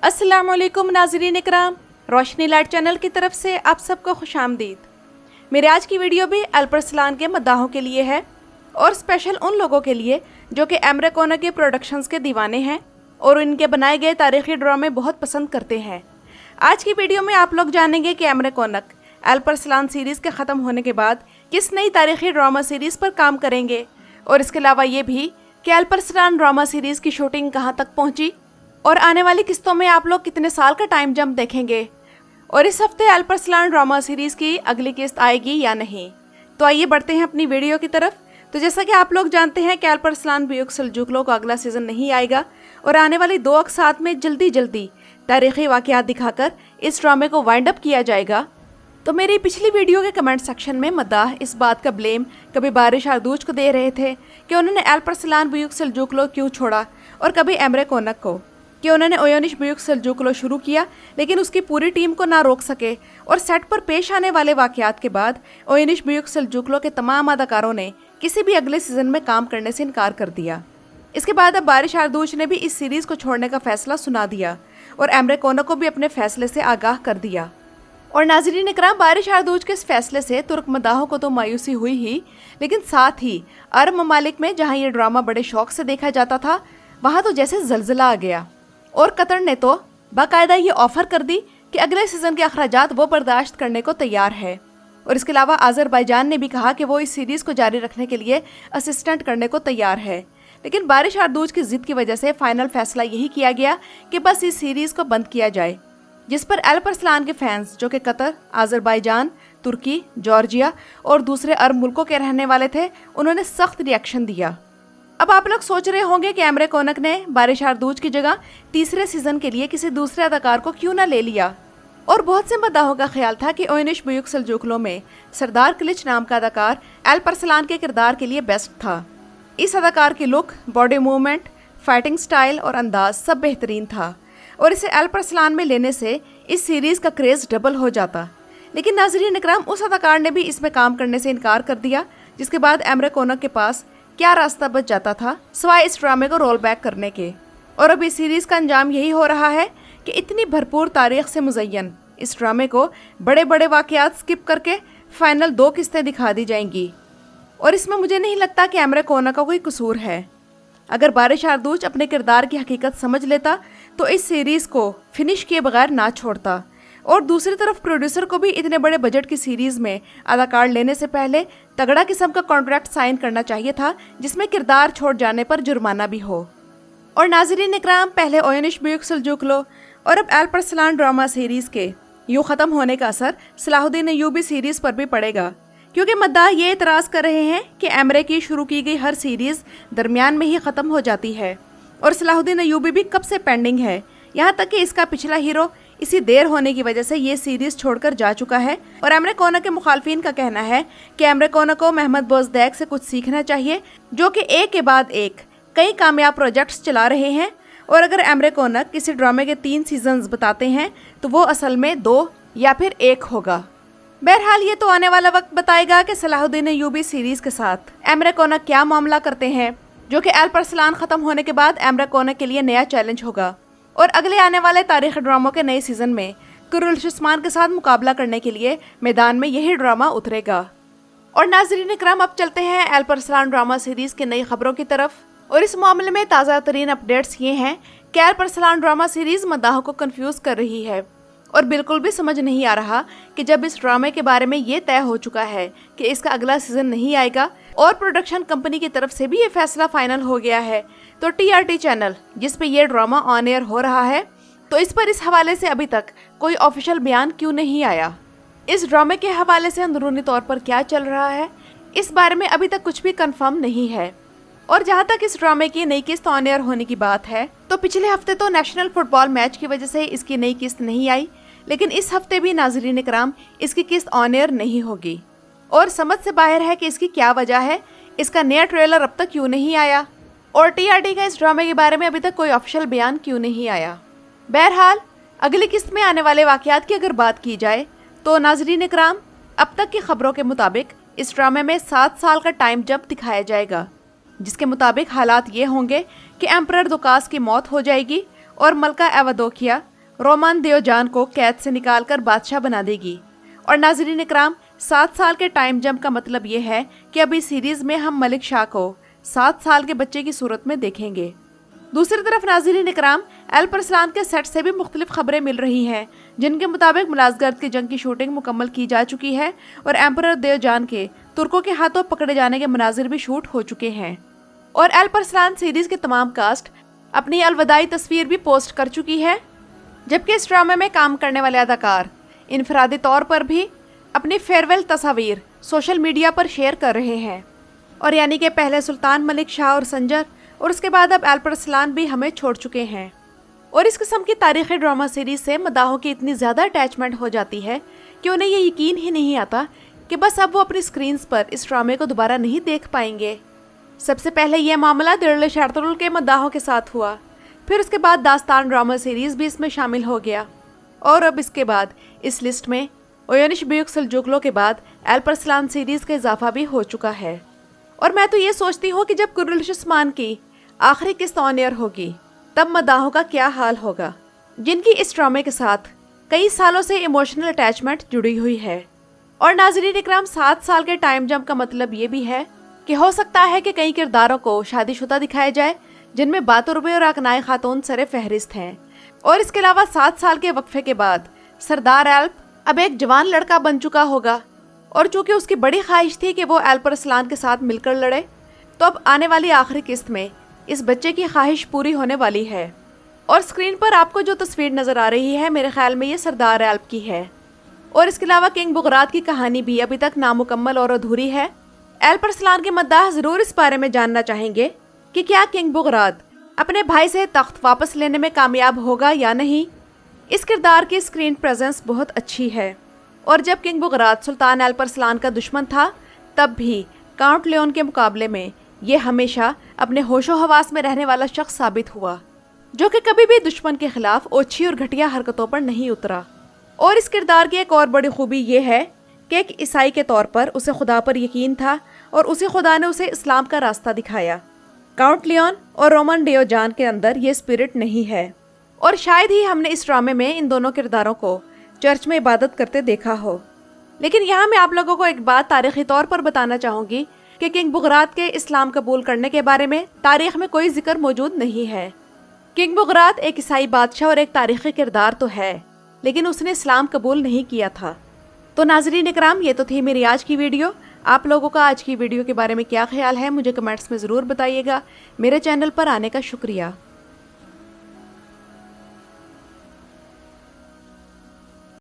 अस्सलाम वालेकुम नाज़रीन इकराम, रोशनी लाइट चैनल की तरफ से आप सबको खुशामदीद। मेरे आज की वीडियो भी अल्परसलान के मद्दाहों के लिए है और स्पेशल उन लोगों के लिए जो कि एमरे कोनक के प्रोडक्शंस के दीवाने हैं और इनके बनाए गए तारीखी ड्रामे बहुत पसंद करते हैं। आज की वीडियो में आप लोग जानेंगे कि एमरे कोनक अल्परसलान सीरीज़ के ख़त्म होने के बाद किस नई तारीखी ड्रामा सीरीज़ पर काम करेंगे और इसके अलावा ये भी कि अल्परसलान ड्रामा सीरीज़ की शूटिंग कहाँ तक पहुँची और आने वाली किस्तों में आप लोग कितने साल का टाइम जंप देखेंगे और इस हफ्ते अल्परसलान ड्रामा सीरीज़ की अगली किस्त आएगी या नहीं। तो आइए बढ़ते हैं अपनी वीडियो की तरफ। तो जैसा कि आप लोग जानते हैं कि अल्परसलान बुयुक सेल्जुकलो का अगला सीज़न नहीं आएगा और आने वाली 2 अक़सात में जल्दी तारीख़ी वाक़यात दिखाकर इस ड्रामे को वाइंड अप किया जाएगा। तो मेरी पिछली वीडियो के कमेंट सेक्शन में मद्दाह इस बात का ब्लेम कभी बारिश आरदूज को दे रहे थे कि उन्होंने अल्परसलान बुयुक सेल्जुकलो क्यों छोड़ा और कभी एमरे कोनक को कि उन्होंने ओयोनिश बुयुक सेल्जुकलो शुरू किया लेकिन उसकी पूरी टीम को ना रोक सके और सेट पर पेश आने वाले वाक़यात के बाद ओयोनिश बुयुक सेल्जुकलो के तमाम अदाकारों ने किसी भी अगले सीज़न में काम करने से इनकार कर दिया। इसके बाद अब बारिश आरदूज ने भी इस सीरीज़ को छोड़ने का फैसला सुना दिया और एमरे कोनक को भी अपने फैसले से आगाह कर दिया। और नाज़रीन इकराम, बारिश आरदूज के इस फैसले से तुर्क मदाहों को तो मायूसी हुई ही, लेकिन साथ ही अरब ममालिक में जहाँ ये ड्रामा बड़े शौक से देखा जाता था वहाँ तो जैसे जलजिला आ गया और कतर ने तो बाकायदा ये ऑफ़र कर दी कि अगले सीज़न के अखराजात वो बर्दाश्त करने को तैयार है। और इसके अलावा अज़रबैजान ने भी कहा कि वो इस सीरीज़ को जारी रखने के लिए असिस्टेंट करने को तैयार है। लेकिन बारिश आरदूज की ज़िद की वजह से फ़ाइनल फैसला यही किया गया कि बस इस सीरीज़ को बंद किया जाए, जिस पर अल्परसलान के फैंस जो कि कतर, अज़रबैजान, तुर्की, जॉर्जिया और दूसरे अरब मुल्कों के रहने वाले थे, उन्होंने सख्त रिएक्शन दिया। अब आप लोग सोच रहे होंगे कि एमरे कोनक ने बारिश आरदूज की जगह तीसरे सीज़न के लिए किसी दूसरे अदाकार को क्यों ना ले लिया। और बहुत से मद्दाहों का ख्याल था कि ओयोनिश बुयुक सेल्जुकलो में सरदार किलिच नाम का अदाकार अल्परसलान के किरदार के लिए बेस्ट था। इस अदाकार की look, body movement, fighting style और अंदाज सब बेहतरीन था और इसे अल्परसलान में लेने से इस सीरीज़ का क्रेज़ डबल हो जाता। लेकिन नाज़रीन इकराम, उस अदाकार ने भी इसमें काम करने से इनकार कर दिया, जिसके बाद एमरे कोनक के पास क्या रास्ता बच जाता था सिवाय इस ड्रामे को रोल बैक करने के। और अब इस सीरीज़ का अंजाम यही हो रहा है कि इतनी भरपूर तारीख से मुज़य्यन इस ड्रामे को बड़े वाक़यात स्किप करके फाइनल 2 किस्तें दिखा दी जाएंगी। और इसमें मुझे नहीं लगता कि एमरे कोनक का कोई कसूर है। अगर बारिश आरदूज अपने किरदार की हकीकत समझ लेता तो इस सीरीज़ को फिनिश किए बगैर ना छोड़ता। और दूसरी तरफ प्रोड्यूसर को भी इतने बड़े बजट की सीरीज़ में अदाकार लेने से पहले तगड़ा किस्म का कॉन्ट्रैक्ट साइन करना चाहिए था, जिसमें किरदार छोड़ जाने पर जुर्माना भी हो। और नाज़रीन इकराम, पहले ओयोनिश बुयुक सेल्जुकलो और अब अल्परसलान ड्रामा सीरीज़ के यूँ ख़त्म होने का असर सलाहुद्दीन अय्यूबी सीरीज़ पर भी पड़ेगा, क्योंकि मद्दाह ये एतराज़ कर रहे हैं कि एमरे की शुरू की गई हर सीरीज़ दरमियान में ही ख़त्म हो जाती है और सलाहुद्दीन अय्यूबी भी कब से पेंडिंग है। यहाँ तक कि इसका पिछला हीरो इसी देर होने की वजह से ये सीरीज़ छोड़कर जा चुका है। और एमरे कोनक के मुखालफिन का कहना है कि एमरे कोनक को महमद बोज़दैक से कुछ सीखना चाहिए, जो कि एक के बाद एक कई कामयाब प्रोजेक्ट्स चला रहे हैं। और अगर एमरे कोनक किसी ड्रामे के 3 सीजन्स बताते हैं तो वो असल में 2 या फिर 1 होगा। बहरहाल ये तो आने वाला वक्त बताएगा कि सलाहुद्दीन अय्यूबी सीरीज़ के साथ एमरे कोनक क्या मामला करते हैं, जो कि अल्परसलान ख़त्म होने के बाद एमरे कोनक के लिए नया चैलेंज होगा और अगले आने वाले तारीख़ी ड्रामों के नए सीज़न में कुरुल उस्मान के साथ मुकाबला करने के लिए मैदान में यही ड्रामा उतरेगा। और नाज़रीन इकराम, अब चलते हैं अल्परसलान ड्रामा सीरीज़ की नई खबरों की तरफ। और इस मामले में ताज़ा तरीन अपडेट्स ये हैं कि अल्परसलान ड्रामा सीरीज़ मद्दाहों को कंफ्यूज कर रही है और बिल्कुल भी समझ नहीं आ रहा कि जब इस ड्रामे के बारे में ये तय हो चुका है कि इसका अगला सीज़न नहीं आएगा और प्रोडक्शन कंपनी की तरफ से भी ये फैसला फाइनल हो गया है, तो TRT चैनल जिस पे ये ड्रामा ऑन एयर हो रहा है, तो इस पर इस हवाले से अभी तक कोई ऑफिशियल बयान क्यों नहीं आया। इस ड्रामे के हवाले से अंदरूनी तौर पर क्या चल रहा है, इस बारे में अभी तक कुछ भी कंफर्म नहीं है। और जहाँ तक इस ड्रामे की नई किस्त ऑन एयर होने की बात है, तो पिछले हफ्ते तो नेशनल फुटबॉल मैच की वजह से इसकी नई किस्त नहीं आई, लेकिन इस हफ्ते भी नाज़रीन इकराम इसकी किस्त ऑन एयर नहीं होगी। और समझ से बाहर है कि इसकी क्या वजह है, इसका नया ट्रेलर अब तक क्यों नहीं आया और TRT का इस ड्रामे के बारे में अभी तक कोई ऑफिशियल बयान क्यों नहीं आया। बहरहाल अगली किस्त में आने वाले वाक़यात की अगर बात की जाए तो नाज़रीन इकराम, अब तक की खबरों के मुताबिक इस ड्रामे में 7 साल का टाइम जंप दिखाया जाएगा, जिसके मुताबिक हालात ये होंगे कि एम्परर दुकास की मौत हो जाएगी और मलका एवादोकिया रोमान देओजान को कैद से निकालकर बादशाह बना देगी। और नाज़रीन इकराम, 7 साल के टाइम जंप का मतलब ये है कि अब इस सीरीज में हम मलिक शाह को 7 साल के बच्चे की सूरत में देखेंगे। दूसरी तरफ नाज़रीन इकराम, अल्परस्लान के सेट से भी मुख्तलिफ खबरें मिल रही हैं, जिनके मुताबिक मुलाज़गर्द की जंग की शूटिंग मुकम्मल की जा चुकी है और एम्परर देओजान के तुर्कों के हाथों पकड़े जाने के मनाजिर भी शूट हो चुके हैं। और अल्परस्लान सीरीज के तमाम कास्ट अपनी अलविदाई तस्वीर भी पोस्ट कर चुकी है, जबकि इस ड्रामे में काम करने वाले अदाकार इनफरादी तौर पर भी अपनी फेयरवेल तस्वीर सोशल मीडिया पर शेयर कर रहे हैं। और यानी कि पहले सुल्तान मलिक शाह और संजर और उसके बाद अब अल्परस्लान भी हमें छोड़ चुके हैं। और इस किस्म की तारीख़ी ड्रामा सीरीज से मदाहों की इतनी ज़्यादा अटैचमेंट हो जाती है कि उन्हें ये यकीन ही नहीं आता कि बस अब वो अपनी स्क्रीन्स पर इस ड्रामे को दोबारा नहीं देख पाएंगे। सबसे पहले ये मामला दिल शार्तुल के मदाहों के साथ हुआ, फिर उसके बाद दास्तान ड्रामा सीरीज़ भी इसमें शामिल हो गया, और अब इसके बाद इस लिस्ट में ओयनिश ब्यूक सल्जुकलो के बाद अल्परस्लान सीरीज़ का इजाफा भी हो चुका है। और मैं तो ये सोचती हूँ कि जब कुर्रतुल उस्मान की आखिरी किस्त ऑन एयर होगी तब मदाहों का क्या हाल होगा, जिनकी इस ड्रामे के साथ कई सालों से इमोशनल अटैचमेंट जुड़ी हुई है। और नाज़रीन इकराम, 7 साल के टाइम जंप का मतलब ये भी है कि हो सकता है कि कई किरदारों को शादीशुदा दिखाया जाए, जिनमें बातुर्बे और अकनाई खातून सरे फहरिस्त हैं। और इसके अलावा 7 साल के वक्फे के बाद सरदार एल्प अब एक जवान लड़का बन चुका होगा, और चूंकि उसकी बड़ी ख्वाहिश थी कि वो अल्परस्लान के साथ मिलकर लड़े, तो अब आने वाली आखिरी किस्त में इस बच्चे की ख्वाहिश पूरी होने वाली है। और स्क्रीन पर आपको जो तस्वीर नज़र आ रही है, मेरे ख्याल में ये सरदार एल्प की है। और इसके अलावा किंग बुगरात की कहानी भी अभी तक नामुकम्मल और अधूरी है। अल्परस्लान के मद्दाह ज़रूर इस बारे में जानना चाहेंगे कि क्या किंग बुगरात अपने भाई से तख्त वापस लेने में कामयाब होगा या नहीं। इस किरदार की स्क्रीन प्रेजेंस बहुत अच्छी है, और जब किंग बुगरात सुल्तान अल्परस्लान का दुश्मन था, तब भी काउंट लियोन के मुकाबले में ये हमेशा अपने होशो हवास में रहने वाला शख्स साबित हुआ, जो कि कभी भी दुश्मन के खिलाफ ओछी और घटिया हरकतों पर नहीं उतरा। और इस किरदार की एक और बड़ी खूबी ये है कि एक ईसाई के तौर पर उसे खुदा पर यकीन था, और उसी खुदा ने उसे इस्लाम का रास्ता दिखाया। काउंट लियोन और रोमन देओजान के अंदर ये स्पिरिट नहीं है, और शायद ही हमने इस ड्रामे में इन दोनों किरदारों को चर्च में इबादत करते देखा हो। लेकिन यहाँ मैं आप लोगों को एक बात तारीखी तौर पर बताना चाहूँगी कि किंग बुगरात के इस्लाम कबूल करने के बारे में तारीख में कोई जिक्र मौजूद नहीं है। किंग बुगरात एक ईसाई बादशाह और एक तारीखी किरदार तो है, लेकिन उसने इस्लाम कबूल नहीं किया था। तो नाज़रीन इकराम, ये तो थी मेरी आज की वीडियो। आप लोगों का आज की वीडियो के बारे में क्या ख्याल है, मुझे कमेंट्स में ज़रूर बताइएगा। मेरे चैनल पर आने का शुक्रिया।